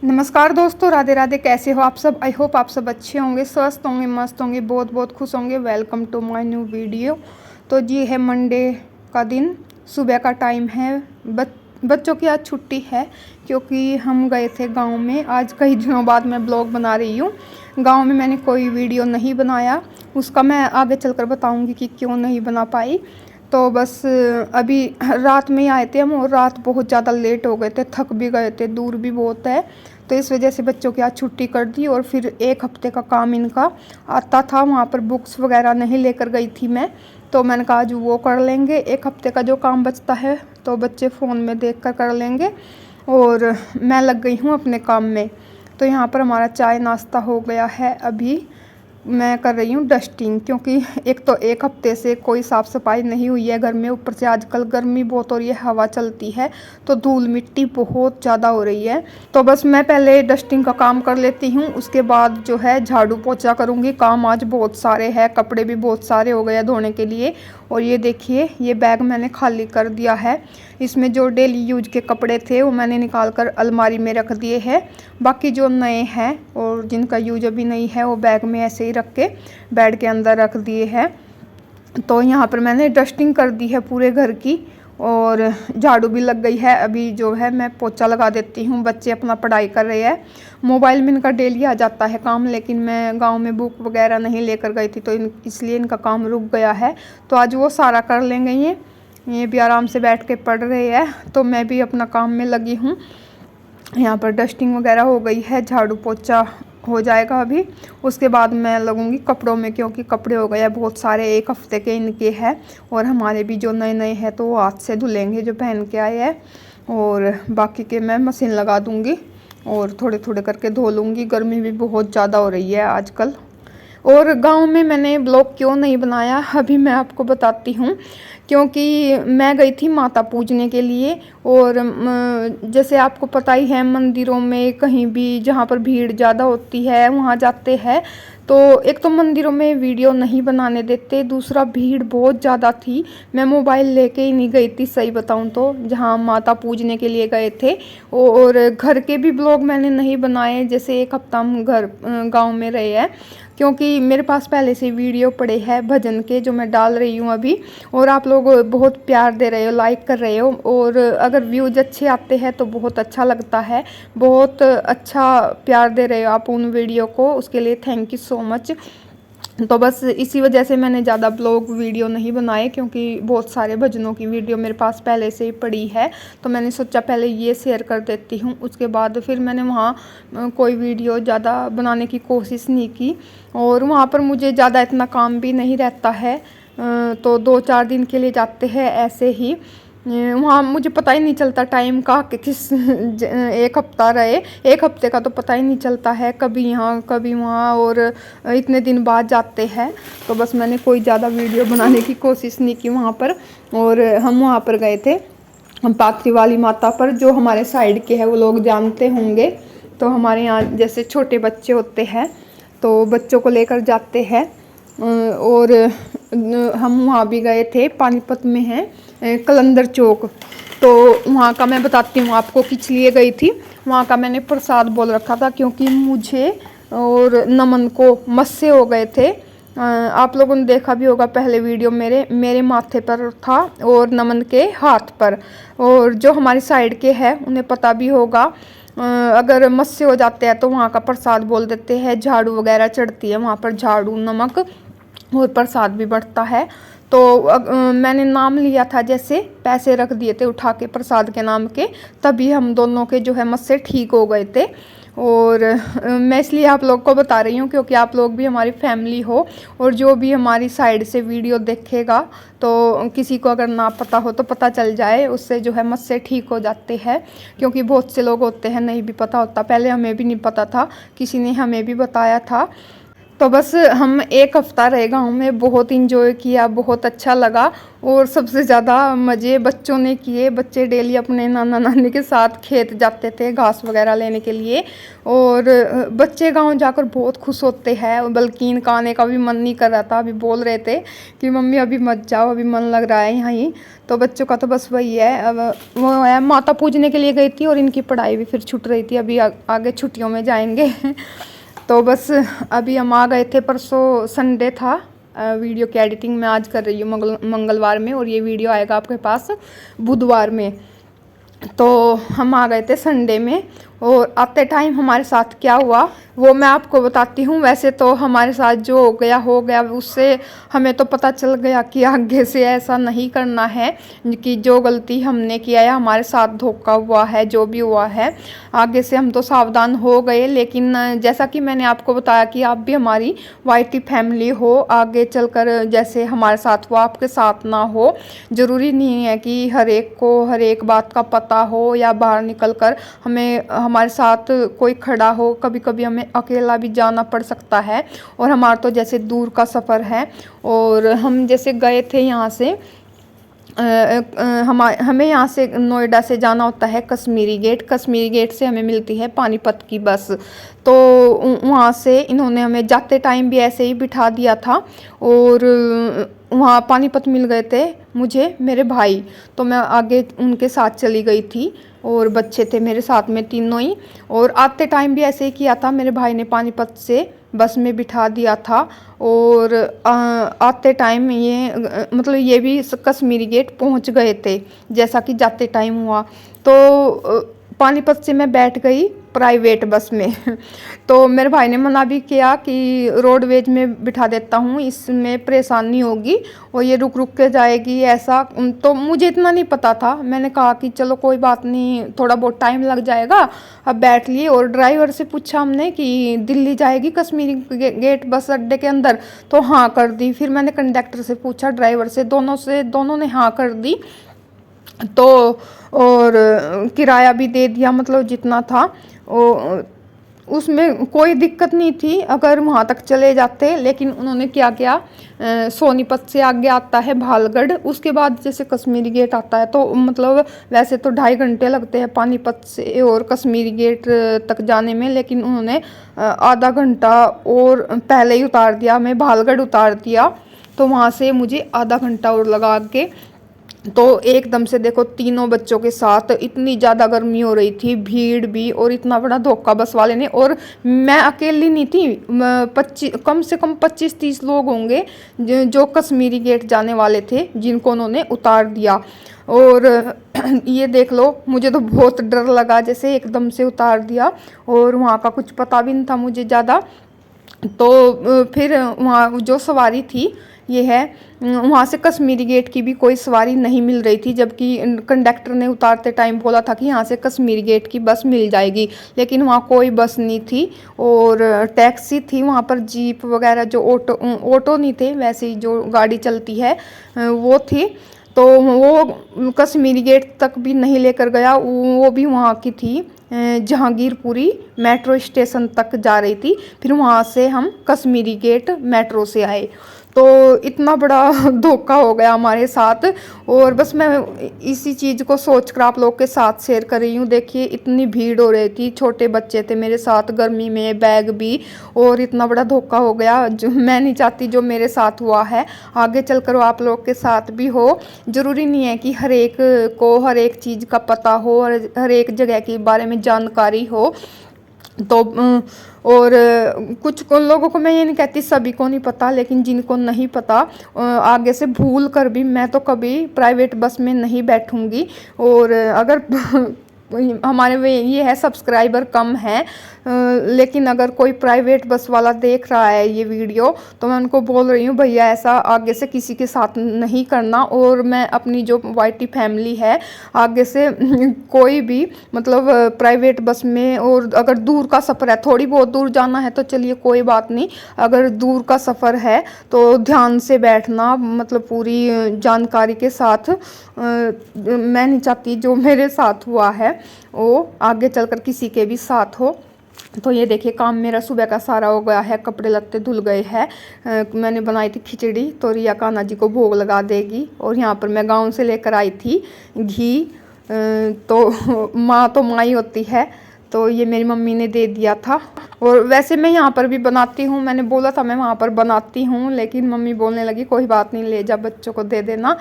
नमस्कार दोस्तों, राधे राधे। कैसे हो आप सब? आई होप आप सब अच्छे होंगे, स्वस्थ होंगे, मस्त होंगे, बहुत बहुत खुश होंगे। Welcome to my new video. तो जी है मंडे का दिन, सुबह का टाइम है। बच्चों की आज छुट्टी है क्योंकि हम गए थे गांव में। आज कई दिनों बाद मैं ब्लॉग बना रही हूँ। गांव में मैंने कोई वीडियो नहीं बनाया, उसका मैं आगे चलकर बताऊँगी कि क्यों नहीं बना पाई। तो बस अभी रात में ही आए थे हम, और रात बहुत ज़्यादा लेट हो गए थे, थक भी गए थे, दूर भी बहुत है। तो इस वजह से बच्चों की आज छुट्टी कर दी। और फिर एक हफ्ते का काम इनका आता था, वहाँ पर बुक्स वगैरह नहीं लेकर गई थी मैं। तो मैंने कहा आज वो कर लेंगे, एक हफ्ते का जो काम बचता है तो बच्चे फ़ोन में देख कर लेंगे। और मैं लग गई हूँ अपने काम में। तो यहाँ पर हमारा चाय नाश्ता हो गया है। अभी मैं कर रही हूँ डस्टिंग, क्योंकि एक तो एक हफ्ते से कोई साफ़ सफाई नहीं हुई है घर में। ऊपर से आजकल गर्मी बहुत हो रही है, हवा चलती है तो धूल मिट्टी बहुत ज़्यादा हो रही है। तो बस मैं पहले डस्टिंग का काम कर लेती हूँ, उसके बाद जो है झाड़ू पोछा करूँगी। काम आज बहुत सारे हैं, कपड़े भी बहुत सारे हो गए हैं धोने के लिए। और ये देखिए, ये बैग मैंने खाली कर दिया है। इसमें जो डेली यूज के कपड़े थे वो मैंने निकाल कर अलमारी में रख दिए हैं। बाकी जो नए हैं और जिनका यूज अभी नहीं है वो बैग में ऐसे ही रख के बेड के अंदर रख दिए हैं। तो यहाँ पर मैंने डस्टिंग कर दी है पूरे घर की, और झाड़ू भी लग गई है। अभी जो है मैं पोछा लगा देती हूँ। बच्चे अपना पढ़ाई कर रहे हैं, मोबाइल में इनका डेली आ जाता है काम, लेकिन मैं गांव में बुक वगैरह नहीं लेकर गई थी तो इसलिए इनका काम रुक गया है। तो आज वो सारा कर लेंगे। ये भी आराम से बैठ के पढ़ रहे हैं, तो मैं भी अपना काम में लगी हूँ। यहाँ पर डस्टिंग वगैरह हो गई है, झाड़ू पोछा हो जाएगा अभी। उसके बाद मैं लगूंगी कपड़ों में, क्योंकि कपड़े हो गए हैं बहुत सारे, एक हफ्ते के इनके हैं। और हमारे भी जो नए नए हैं तो वो हाथ से धुलेंगे जो पहन के आए हैं। और बाकी के मैं मशीन लगा दूंगी और थोड़े थोड़े करके धो लूँगी। गर्मी भी बहुत ज़्यादा हो रही है आजकल। और गांव में मैंने ब्लॉग क्यों नहीं बनाया अभी मैं आपको बताती हूँ। क्योंकि मैं गई थी माता पूजने के लिए, और जैसे आपको पता ही है मंदिरों में कहीं भी जहाँ पर भीड़ ज़्यादा होती है वहाँ जाते हैं। तो एक तो मंदिरों में वीडियो नहीं बनाने देते, दूसरा भीड़ बहुत ज़्यादा थी। मैं मोबाइल लेके ही नहीं गई थी सही बताऊँ तो, जहाँ माता पूजने के लिए गए थे। और घर के भी ब्लॉग मैंने नहीं बनाए, जैसे एक हफ्ता हम घर गांव में रहे हैं। क्योंकि मेरे पास पहले से वीडियो पड़े हैं भजन के जो मैं डाल रही हूँ अभी। और आप लोग बहुत प्यार दे रहे हो, लाइक कर रहे हो, और अगर व्यूज अच्छे आते हैं तो बहुत अच्छा लगता है। बहुत अच्छा प्यार दे रहे हो आप उन वीडियो को, उसके लिए थैंक यू सो मच। तो बस इसी वजह से मैंने ज़्यादा ब्लॉग वीडियो नहीं बनाए, क्योंकि बहुत सारे भजनों की वीडियो मेरे पास पहले से ही पड़ी है। तो मैंने सोचा पहले ये शेयर कर देती हूँ, उसके बाद फिर मैंने वहाँ कोई वीडियो ज़्यादा बनाने की कोशिश नहीं की। और वहाँ पर मुझे ज़्यादा इतना काम भी नहीं रहता है, तो 2-4 दिन के लिए जाते हैं ऐसे ही। वहाँ मुझे पता ही नहीं चलता टाइम का कि किस एक हफ्ता रहे, एक हफ्ते का तो पता ही नहीं चलता है, कभी यहाँ कभी वहाँ, और इतने दिन बाद जाते हैं। तो बस मैंने कोई ज़्यादा वीडियो बनाने की कोशिश नहीं की वहाँ पर। और हम वहाँ पर गए थे, हम पाथरी वाली माता पर, जो हमारे साइड के है वो लोग जानते होंगे। तो हमारे यहाँ जैसे छोटे बच्चे होते हैं तो बच्चों को लेकर जाते हैं। और हम वहाँ भी गए थे, पानीपत में है कलंदर चौक। तो वहाँ का मैं बताती हूँ आपको किस लिए गई थी। वहाँ का मैंने प्रसाद बोल रखा था, क्योंकि मुझे और नमन को मस्से हो गए थे। आप लोगों ने देखा भी होगा पहले वीडियो, मेरे माथे पर था और नमन के हाथ पर। और जो हमारी साइड के हैं उन्हें पता भी होगा, अगर मस्से हो जाते हैं तो वहाँ का प्रसाद बोल देते हैं। झाड़ू वगैरह चढ़ती है वहाँ पर, झाड़ू नमक और प्रसाद भी बढ़ता है। तो मैंने नाम लिया था, जैसे पैसे रख दिए थे उठा के प्रसाद के नाम के, तभी हम दोनों के जो है मस्से ठीक हो गए थे। और मैं इसलिए आप लोग को बता रही हूँ क्योंकि आप लोग भी हमारी फैमिली हो, और जो भी हमारी साइड से वीडियो देखेगा तो किसी को अगर ना पता हो तो पता चल जाए, उससे जो है मस्से ठीक हो जाते हैं। क्योंकि बहुत से लोग होते हैं नहीं भी पता होता, पहले हमें भी नहीं पता था, किसी ने हमें भी बताया था। तो बस हम एक हफ़्ता रहे गाँव में, बहुत इंजॉय किया, बहुत अच्छा लगा। और सबसे ज़्यादा मज़े बच्चों ने किए। बच्चे डेली अपने नाना नानी के साथ खेत जाते थे घास वगैरह लेने के लिए, और बच्चे गांव जाकर बहुत खुश होते हैं। बल्कि इनका आने का भी मन नहीं कर रहा था, अभी बोल रहे थे कि मम्मी अभी मत जाओ, अभी मन लग रहा है यहाँ ही। तो बच्चों का तो बस वही है, अब वो है माता पूजने के लिए गई थी और इनकी पढ़ाई भी फिर छूट रही थी, अभी आगे छुट्टियों में जाएंगे। तो बस अभी हम आ गए थे, परसों संडे था। वीडियो की एडिटिंग मैं आज कर रही हूँ मंगलवार में, और ये वीडियो आएगा आपके पास बुधवार में। तो हम आ गए थे संडे में, और आते टाइम हमारे साथ क्या हुआ वो मैं आपको बताती हूँ। वैसे तो हमारे साथ जो हो गया उससे हमें तो पता चल गया कि आगे से ऐसा नहीं करना है, कि जो गलती हमने किया है, हमारे साथ धोखा हुआ है, जो भी हुआ है, आगे से हम तो सावधान हो गए। लेकिन जैसा कि मैंने आपको बताया कि आप भी हमारी वाईटी फैमिली हो, आगे चलकर जैसे हमारे साथ हुआ आपके साथ ना हो। ज़रूरी नहीं है कि हर एक को हर एक बात का पता हो, या बाहर निकल कर हमारे साथ कोई खड़ा हो। कभी कभी हमें अकेला भी जाना पड़ सकता है, और हमारा तो जैसे दूर का सफ़र है, और हम जैसे गए थे यहाँ से हमें यहाँ से नोएडा से जाना होता है कश्मीरी गेट। कश्मीरी गेट से हमें मिलती है पानीपत की बस। तो वहाँ से इन्होंने हमें जाते टाइम भी ऐसे ही बिठा दिया था, और वहाँ पानीपत मिल गए थे मुझे मेरे भाई, तो मैं आगे उनके साथ चली गई थी, और बच्चे थे मेरे साथ में तीनों ही। और आते टाइम भी ऐसे ही किया था, मेरे भाई ने पानीपत से बस में बिठा दिया था। और आते टाइम मतलब ये भी कश्मीरी गेट पहुंच गए थे जैसा कि जाते टाइम हुआ। तो पानीपत से मैं बैठ गई प्राइवेट बस में। तो मेरे भाई ने मना भी किया कि रोडवेज में बिठा देता हूँ, इसमें परेशानी होगी और ये रुक रुक के जाएगी ऐसा। तो मुझे इतना नहीं पता था, मैंने कहा कि चलो कोई बात नहीं, थोड़ा बहुत टाइम लग जाएगा, अब बैठ लिए। और ड्राइवर से पूछा हमने कि दिल्ली जाएगी कश्मीरी गेट बस अड्डे के अंदर, तो हाँ कर दी। फिर मैंने कंडक्टर से पूछा, ड्राइवर से, दोनों ने हाँ कर दी। तो और किराया भी दे दिया, मतलब जितना था उसमें कोई दिक्कत नहीं थी अगर वहाँ तक चले जाते। लेकिन उन्होंने क्या किया, सोनीपत से आगे आता है भालगढ़, उसके बाद जैसे कश्मीरी गेट आता है, तो मतलब वैसे तो 2.5 घंटे लगते हैं पानीपत से और कश्मीरी गेट तक जाने में, लेकिन उन्होंने आधा घंटा और पहले ही उतार दिया, मैं भालगढ़ उतार दिया। तो वहाँ से मुझे आधा घंटा और लगा के, तो एकदम से देखो तीनों बच्चों के साथ इतनी ज़्यादा गर्मी हो रही थी, भीड़ भी, और इतना बड़ा धोखा बस वाले ने। और मैं अकेली नहीं थी, 25 कम से कम 25-30 लोग होंगे जो कश्मीरी गेट जाने वाले थे, जिनको उन्होंने उतार दिया। और ये देख लो, मुझे तो बहुत डर लगा जैसे एकदम से उतार दिया, और वहाँ का कुछ पता भी नहीं था मुझे ज़्यादा। तो फिर वहाँ जो सवारी थी ये है, वहाँ से कश्मीरी गेट की भी कोई सवारी नहीं मिल रही थी, जबकि कंडक्टर ने उतारते टाइम बोला था कि यहाँ से कश्मीरी गेट की बस मिल जाएगी, लेकिन वहाँ कोई बस नहीं थी। और टैक्सी थी वहाँ पर, जीप वगैरह, जो ऑटो नहीं थे, वैसे ही जो गाड़ी चलती है वो थी। तो वो कश्मीरी गेट तक भी नहीं लेकर गया, वो भी वहाँ की थी जहांगीरपुरी मेट्रो स्टेशन तक जा रही थी। फिर वहाँ से हम कश्मीरी गेट मेट्रो से आए। तो इतना बड़ा धोखा हो गया हमारे साथ, और बस मैं इसी चीज़ को सोच कर आप लोग के साथ शेयर कर रही हूँ। देखिए इतनी भीड़ हो रही थी, छोटे बच्चे थे मेरे साथ, गर्मी में, बैग भी, और इतना बड़ा धोखा हो गया जो मैं नहीं चाहती जो मेरे साथ हुआ है आगे चलकर वो आप लोग के साथ भी हो। ज़रूरी नहीं है कि हर एक को हर एक चीज़ का पता हो और हर एक जगह के बारे में जानकारी हो। तो और कुछ लोगों को मैं ये नहीं कहती सभी को नहीं पता, लेकिन जिनको नहीं पता आगे से भूल कर भी मैं तो कभी प्राइवेट बस में नहीं बैठूंगी। और अगर हमारे में ये है सब्सक्राइबर कम है, लेकिन अगर कोई प्राइवेट बस वाला देख रहा है ये वीडियो, तो मैं उनको बोल रही हूँ भैया ऐसा आगे से किसी के साथ नहीं करना। और मैं अपनी जो वाईटी फैमिली है आगे से कोई भी मतलब प्राइवेट बस में, और अगर दूर का सफ़र है, थोड़ी बहुत दूर जाना है तो चलिए कोई बात नहीं, अगर दूर का सफ़र है तो ध्यान से बैठना, मतलब पूरी जानकारी के साथ। मैं नहीं चाहती जो मेरे साथ हुआ है वो आगे चलकर किसी के भी साथ हो। तो ये देखिए काम मेरा सुबह का सारा हो गया है, कपड़े लत्ते धुल गए हैं। मैंने बनाई थी खिचड़ी, तो रिया कान्हा जी को भोग लगा देगी। और यहाँ पर मैं गांव से लेकर आई थी घी। तो माँ तो माँ ही होती है, तो ये मेरी मम्मी ने दे दिया था। और वैसे मैं यहाँ पर भी बनाती हूँ, मैंने बोला था मैं वहाँ पर बनाती हूँ, लेकिन मम्मी बोलने लगी कोई बात नहीं, ले जा बच्चों को दे देना।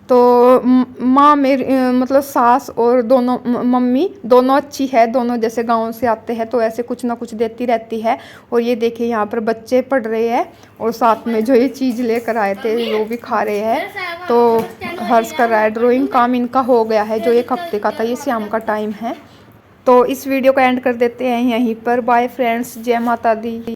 तो माँ मेरी मतलब सास और दोनों मम्मी दोनों अच्छी है, दोनों जैसे गांव से आते हैं तो ऐसे कुछ ना कुछ देती रहती है। और ये देखिए यहाँ पर बच्चे पढ़ रहे हैं और साथ में जो ये चीज़ लेकर आए थे वो भी खा रहे हैं। तो हर्ष कर रहा है ड्राइंग, काम इनका हो गया है जो एक हफ्ते का था, ये शाम का टाइम है। तो इस वीडियो को एंड कर देते हैं यहीं पर। बाय फ्रेंड्स, जय माता दी।